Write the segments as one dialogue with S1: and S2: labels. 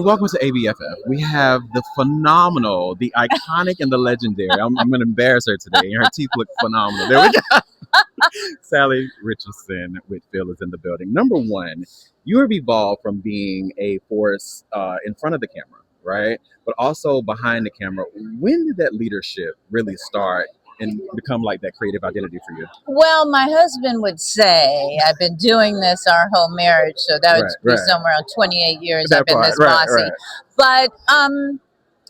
S1: and welcome to ABFF. We have the phenomenal, the iconic, and the legendary. I'm going to embarrass her today. Her teeth look phenomenal. There we go. Salli Richardson-Whitfield is in the building. Number one, you have evolved from being a force in front of the camera, right? But also behind the camera. When did that leadership really start and become like that creative identity for you?
S2: Well, my husband would say I've been doing this our whole marriage, so that would be somewhere around 28 years I've been this bossy. But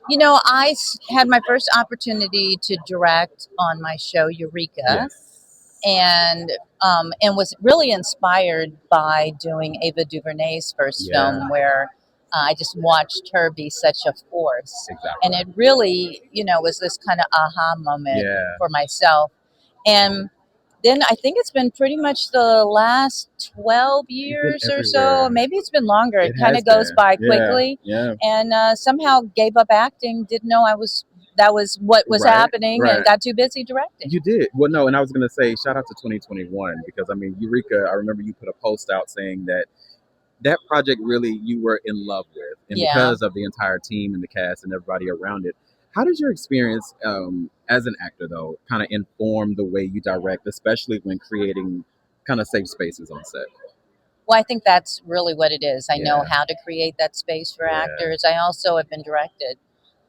S2: you know, I had my first opportunity to direct on my show Eureka, and was really inspired by doing Ava DuVernay's first film, where I just watched her be such a force. And it really, you know, was this kind of aha moment for myself. And then I think it's been pretty much the last 12 years or so. Maybe it's been longer. It kind of goes by quickly. And somehow gave up acting, didn't know that was what was happening, and got too busy directing.
S1: You did. Well, no, and I was going to say, shout out to 2021, because, I mean, Eureka, I remember you put a post out saying that project really you were in love with, and because of the entire team and the cast and everybody around it. How does your experience as an actor, though, kind of inform the way you direct, especially when creating kind of safe spaces on set?
S2: Well, I think that's really what it is. I know how to create that space for actors. I also have been directed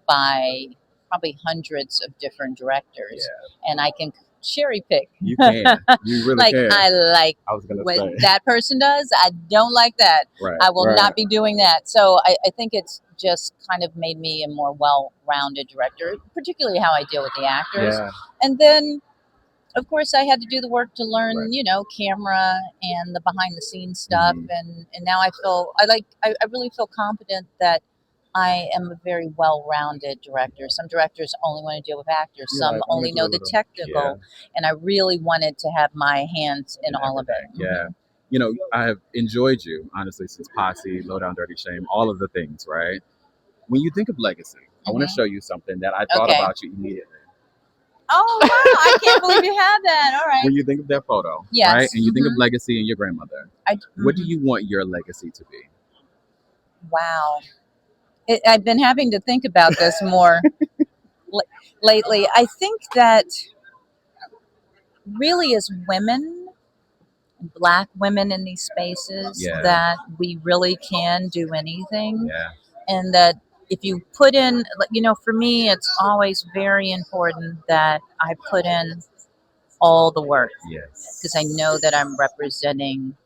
S2: by probably hundreds of different directors, and I can cherry pick.
S1: You can. You really can.
S2: I like what that person does. I don't like that. I will not be doing that. So I think it's just kind of made me a more well-rounded director, particularly how I deal with the actors. And then, of course, I had to do the work to learn, you know, camera and the behind-the-scenes stuff. And now I really feel confident that I am a very well-rounded director. Some directors only want to deal with actors. Some only know the technical. And I really wanted to have my hands in all of it.
S1: You know, I have enjoyed you, honestly, since Posse, Low Down Dirty Shame, all of the things, right? When you think of legacy, I want to show you something that I thought about you immediately.
S2: Oh, wow. I can't believe you had that. All right.
S1: When you think of that photo, right? And you think of legacy and your grandmother, what do you want your legacy to be?
S2: Wow. I've been having to think about this more lately. I think that really as women, Black women in these spaces, that we really can do anything. And that if you put in, you know, for me, it's always very important that I put in all the work. Because I know that I'm representing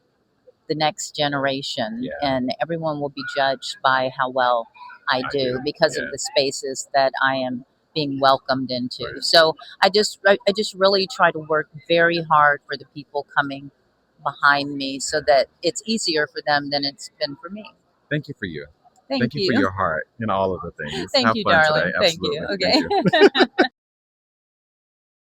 S2: the next generation, and everyone will be judged by how well I do because of the spaces that I am being welcomed into. So I just really try to work very hard for the people coming behind me so that it's easier for them than it's been for me.
S1: Thank you for you.
S2: Thank you
S1: for your heart and all of the things.
S2: Thank you, darling. Thank you. Okay.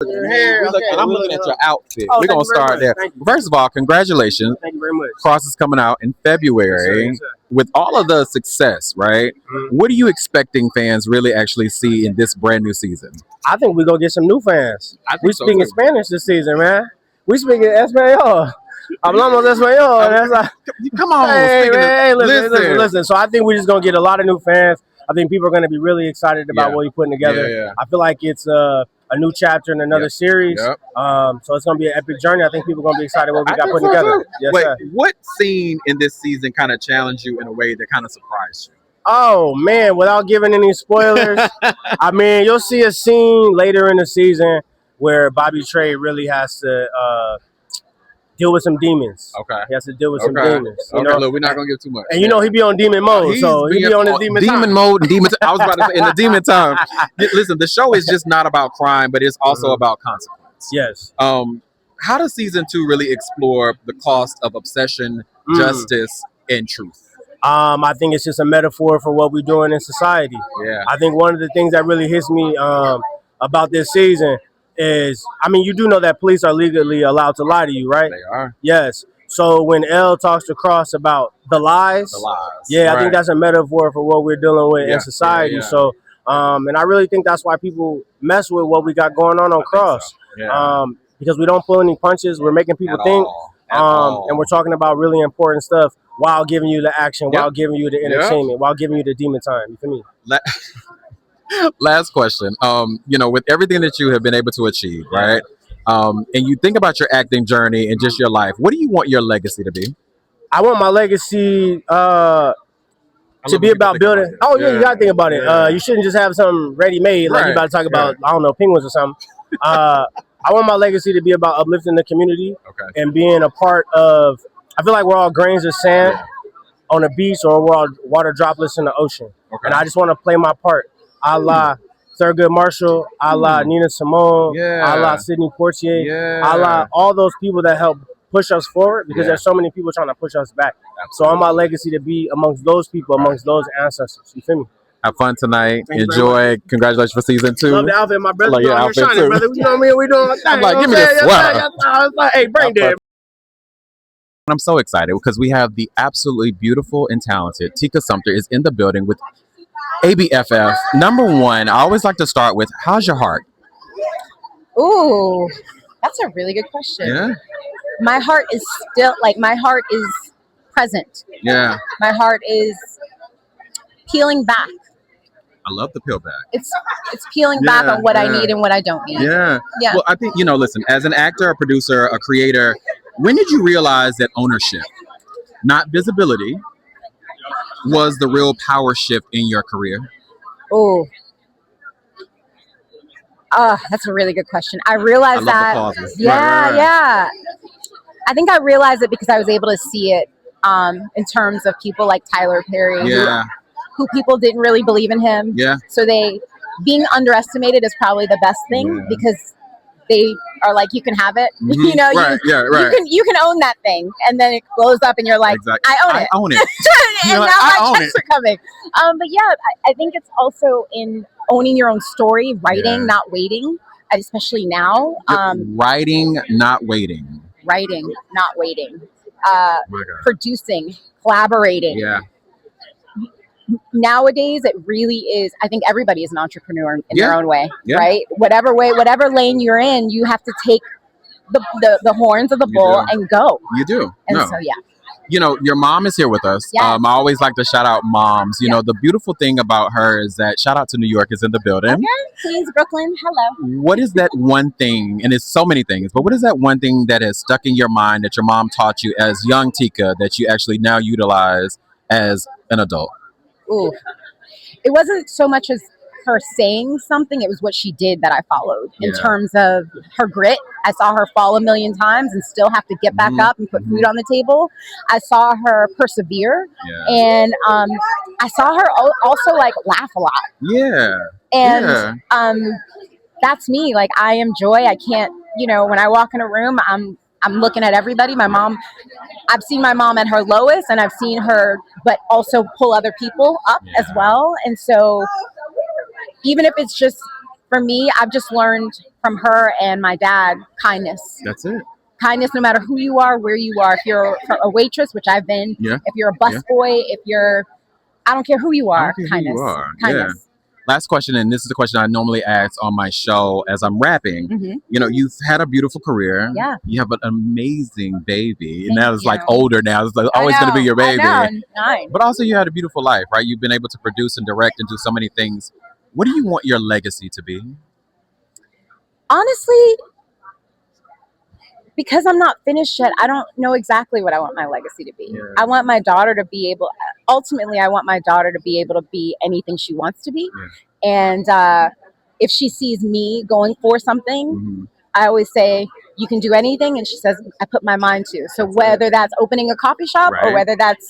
S1: And I'm looking at your outfit. We're going to start there. First of all, congratulations.
S3: Thank you very much.
S1: Cross is coming out in February.
S3: Yes, sir.
S1: With all of the success, right? What are you expecting fans really actually see in this brand new season?
S3: I think we're going to get some new fans. We're speaking Spanish this season, man. We're speaking Espanol. Hablamos Espanol.
S1: Come on.
S3: Hey, listen. So I think we're just going to get a lot of new fans. I think people are going to be really excited about what we're putting together. I feel like it's a new chapter in another series. So it's going to be an epic journey. I think people are going to be excited what we got put together.
S1: Wait, what scene in this season kind of challenged you in a way that kind of surprised you?
S3: Oh, man, without giving any spoilers, I mean, you'll see a scene later in the season where Bobby Trey really has to deal with some demons. He has to deal with some demons. You know?
S1: Look, we're not gonna give too much.
S3: And you know he be on demon mode, so he be on his demon
S1: mode and demon. I was about to say in the demon time. Listen, the show is just not about crime, but it's also about consequence.
S3: Yes.
S1: How does season 2 really explore the cost of obsession, justice, and truth?
S3: I think it's just a metaphor for what we're doing in society. I think one of the things that really hits me about this season is, I mean, you do know that police are legally allowed to lie to you, right?
S1: They are.
S3: Yes. So when Elle talks to Cross about the lies, I think that's a metaphor for what we're dealing with in society. So, and I really think that's why people mess with what we got going on Cross. Because we don't pull any punches. We're making people think. And we're talking about really important stuff. while giving you the action, while giving you the entertainment, while giving you the demon time. You feel me?
S1: Last question. You know, with everything that you have been able to achieve, right? And you think about your acting journey and just your life, what do you want your legacy to be?
S3: I want my legacy to be about building. You gotta think about it. You shouldn't just have something ready made, like you about to talk about, I don't know, penguins or something. I want my legacy to be about uplifting the community and being a part of. I feel like we're all grains of sand on a beach, or we're all water droplets in the ocean. And I just want to play my part. A la Thurgood Marshall, a la Nina Simone, a la Sidney Poitier, a la all those people that help push us forward, because there's so many people trying to push us back. So I want my legacy to be amongst those people, amongst those ancestors. You feel me?
S1: Have fun tonight. Enjoy. Congratulations for season 2.
S3: Love the outfit, my brother.
S1: Like your outfit shining, too.
S3: Brother. You know what I mean? We doing our thing.
S1: I'm like, give me this swag.
S3: Hey, brain dead.
S1: I'm so excited because we have the absolutely beautiful and talented Tika Sumpter is in the building with ABFF. Number one, I always like to start with, how's your heart?
S4: Ooh, that's a really good question.
S1: Yeah.
S4: My heart is still, my heart is present.
S1: Yeah.
S4: My heart is peeling back.
S1: I love the peel back.
S4: It's peeling back on what I need and what I don't need.
S1: Yeah. Well, I think, listen, as an actor, a producer, a creator, when did you realize that ownership, not visibility, was the real power shift in your career?
S4: Oh, that's a really good question. I realized that. Yeah. I think I realized it because I was able to see it in terms of people like Tyler Perry, who people didn't really believe in him.
S1: Yeah.
S4: So being underestimated is probably the best thing because they are like, you can have it.
S1: Mm-hmm.
S4: You can own that thing, and then it blows up, and you're like, I own it. And now my checks are coming. But yeah, I think it's also in owning your own story, writing, not waiting, especially now.
S1: Writing, not waiting.
S4: Writing, not waiting. Producing, collaborating.
S1: Yeah.
S4: Nowadays, it really is. I think everybody is an entrepreneur in their own way, right? Whatever lane you're in, you have to take the horns of the bull and go.
S1: You do.
S4: And so,
S1: your mom is here with us.
S4: Yes.
S1: I always like to shout out moms. You know, the beautiful thing about her is that shout out to New York is in the building.
S4: Okay. Queens, Brooklyn, hello.
S1: What is that one thing, and it's so many things, but what is that one thing that has stuck in your mind that your mom taught you as young Tika that you actually now utilize as an adult?
S4: Ooh, it wasn't so much as her saying something, it was what she did that I followed in terms of her grit. I saw her fall a million times and still have to get back up and put food on the table. I saw her persevere, and I saw her also laugh a lot. Yeah. And that's me. Like, I am joy. I can't, when I walk in a room, I'm looking at everybody. My mom, I've seen my mom at her lowest, and I've seen her, but also pull other people up as well. And so even if it's just for me, I've just learned from her and my dad, kindness.
S1: That's it.
S4: Kindness, no matter who you are, where you are. If you're a waitress, which I've been, if you're a busboy, if you're, I don't care who you are, kindness. Kindness.
S1: Last question, and this is the question I normally ask on my show as I'm rapping. Mm-hmm. You've had a beautiful career. Yeah. You have an amazing baby. And now it's older now. It's always going to be your baby.
S4: I know. 9.
S1: But also you had a beautiful life, right? You've been able to produce and direct and do so many things. What do you want your legacy to be?
S4: Honestly, because I'm not finished yet, I don't know exactly what I want my legacy to be. Yeah. I want my daughter to be able, ultimately, I want my daughter to be able to be anything she wants to be. Yeah. And if she sees me going for something, I always say, you can do anything. And she says, I put my mind to. So whether that's opening a coffee shop or whether that's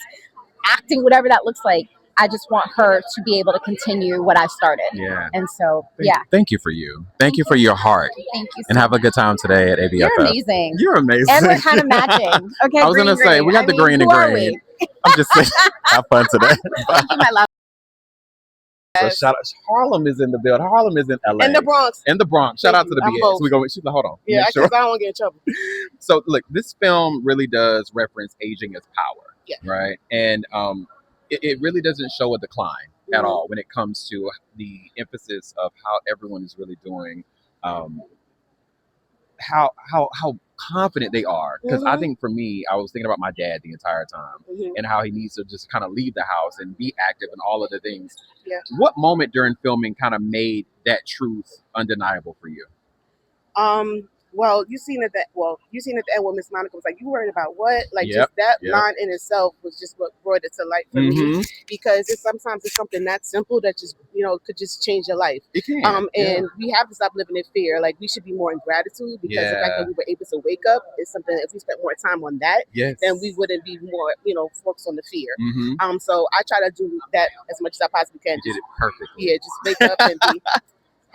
S4: acting, whatever that looks like, I just want her to be able to continue what I started. Yeah. And so,
S1: Thank you for you. Thank you for your heart.
S4: Thank you.
S1: And have a good time today at ABFF.
S4: You're amazing.
S1: You're amazing.
S4: And we're kind of matching. Okay.
S1: I was going to say, we got the green and green. I'm just saying, have fun today.
S4: Thank you, my love.
S1: So shout out, Harlem is in the building. Harlem is in LA.
S5: In the Bronx.
S1: In the Bronx. Shout out to the BS. She's like, hold on.
S5: Yeah, because I don't want to get in trouble.
S1: So look, this film really does reference aging as power. Yeah. Right. And it really doesn't show a decline at all when it comes to the emphasis of how everyone is really doing, how confident they are. Because I think for me, I was thinking about my dad the entire time and how he needs to just kind of leave the house and be active and all of the things.
S5: Yeah.
S1: What moment during filming kind of made that truth undeniable for you?
S5: Well, you seen at the end when Miss Monica was like, "You worried about what?" Like just that line in itself was just what brought it to life for me, because sometimes it's something that simple that just could just change your life.
S1: It can.
S5: And we have to stop living in fear. Like we should be more in gratitude, because the fact that we were able to wake up is something. If we spent more time on that, then we wouldn't be more focused on the fear. So I try to do that as much as I possibly can.
S1: You did it perfectly.
S5: Yeah, just wake up and be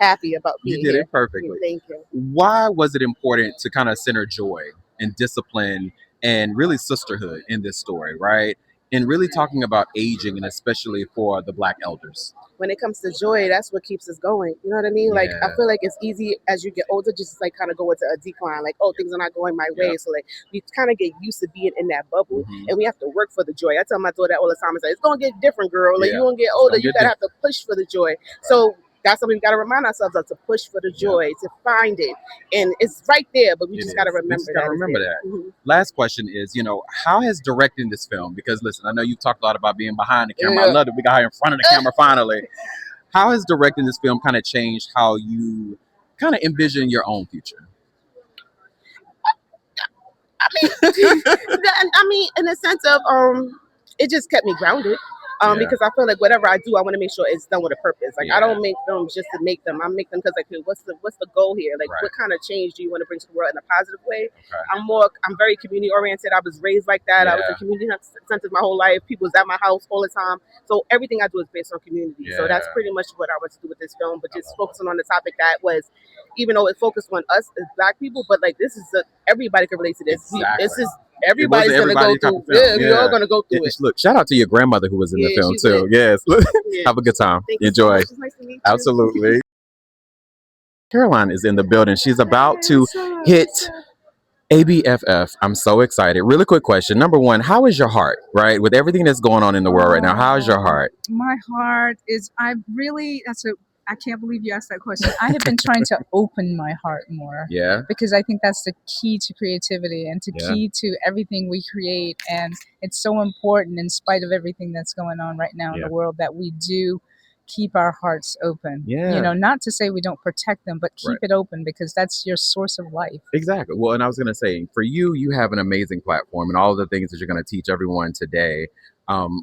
S5: happy about being
S1: here. You did it perfectly.
S5: Thank you.
S1: Why was it important to kind of center joy and discipline and really sisterhood in this story, right? And really talking about aging, and especially for the Black elders.
S5: When it comes to joy, that's what keeps us going. You know what I mean? Like, I feel like it's easy as you get older, just like kind of go into a decline. Like, oh, things are not going my way. So like, we kind of get used to being in that bubble, and we have to work for the joy. I tell my daughter all the time, it's like, it's going to get different, girl. Like, you're going to get older. You got to have to push for the joy. Right. So that's something we got to remind ourselves of, to push for the joy, to find it. And it's right there, but we just got to remember that.
S1: Last question is, how has directing this film, because listen, I know you've talked a lot about being behind the camera. I love that we got here in front of the camera finally. How has directing this film kind of changed how you kind of envision your own future?
S5: I mean, in the sense of, it just kept me grounded. Because I feel like whatever I do, I want to make sure it's done with a purpose. Like I don't make films just to make them. I make them because like, what's the goal here? Like what kind of change do you want to bring to the world in a positive way? I'm very community oriented. I was raised like that. I was in community centers my whole life. People was at my house all the time. So everything I do is based on community. So that's pretty much what I want to do with this film. But just focusing on the topic that was, even though it focused on us as Black people, but like this is everybody can relate to this. This is everybody's gonna go through. We're all gonna go through it.
S1: Look, shout out to your grandmother who was in the film too. Yes, have a good time. Enjoy.
S5: Nice to meet you.
S1: Absolutely. Caroline is in the building. She's about to hit ABFF. I'm so excited. Really quick question. Number one, how is your heart? Right, with everything that's going on in the world right now, how is your heart?
S6: My heart is. I can't believe you asked that question. I have been trying to open my heart more.
S1: Yeah.
S6: Because I think that's the key to creativity and key to everything we create. And it's so important, in spite of everything that's going on right now in the world, that we do keep our hearts open. Yeah. Not to say we don't protect them, but keep it open, because that's your source of life.
S1: Exactly. Well, and I was going to say, for you, you have an amazing platform and all of the things that you're going to teach everyone today.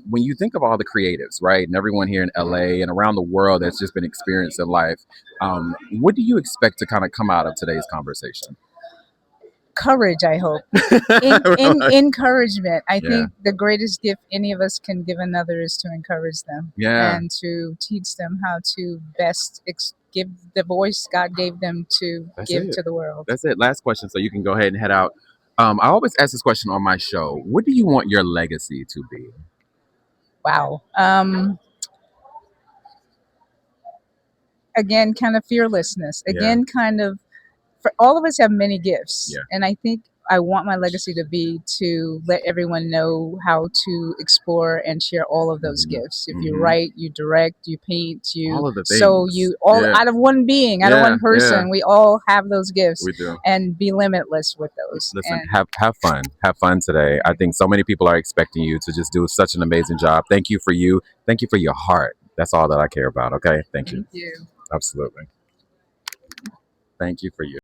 S1: When you think of all the creatives, right, and everyone here in LA and around the world that's just been experiencing life, what do you expect to kind of come out of today's conversation?
S6: Courage, I hope. Encouragement. I think the greatest gift any of us can give another is to encourage them and to teach them how to best give the voice God gave them to give to the world.
S1: That's it. Last question, so you can go ahead and head out. I always ask this question on my show. What do you want your legacy to be?
S6: Wow. Again, kind of fearlessness. Again, kind of, for all of us have many gifts. And I think I want my legacy to be to let everyone know how to explore and share all of those gifts. If you write, you direct, you paint, out of one being, out of one person, we all have those gifts.
S1: We do.
S6: And be limitless with those.
S1: Listen, have fun. Have fun today. I think so many people are expecting you to just do such an amazing job. Thank you for you. Thank you for your heart. That's all that I care about. Okay. Thank you.
S6: Thank you.
S1: Absolutely. Thank you for you.